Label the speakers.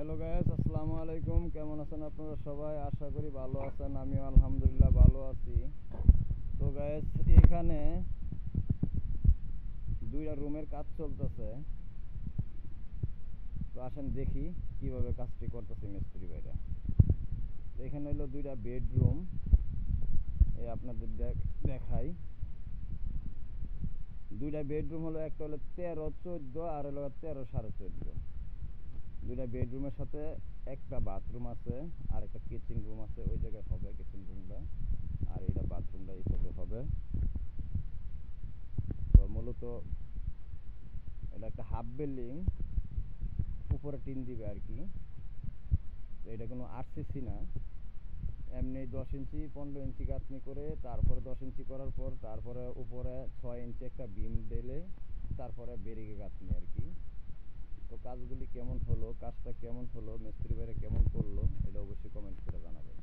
Speaker 1: Hello guys, আসসালামু আলাইকুম। কেমন আছেন আপনারা সবাই? আশা করি ভালো আছেন। আমিও আলহামদুলিল্লাহ ভালো আছি। তো গাইস, এখানে দুইটা রুমের কাজ চলতেছে। তো আসেন দেখি কিভাবে কাজটি করতেছে মিস্ত্রি ভাইরা। তো এখানে হলো দুইটা বেডরুম, এই আপনাদের দেখাই। দুইটা বেডরুম হলো, একটা হলো 13-14 আর হলো 13-14.5। দুইটা বেডরুমের সাথে একটা বাথরুম আছে আর একটা কিচেন রুম আছে। ওই জায়গায় হবে কিচেন রুমটা, আর এইটা বাথরুমটা এই সাইডে হবে। তো মূলত এটা একটা হাফ বিল্ডিং, উপরে টিন দিবে আর কি। এটা কোনো আরসিসি না, এমনি 10 ইঞ্চি 15 ইঞ্চি গাঁথনি করে, তারপরে 10 ইঞ্চি করার পর তারপরে উপরে 6 ইঞ্চি একটা বিম ঢেলে তারপরে বেরিকে গাঁথনি আর কি। তো কাজগুলি কেমন হলো, কাজটা কেমন হলো, মিস্ত্রি ভাইরা কেমন করলো, এটা অবশ্যই কমেন্ট করে জানাবেন।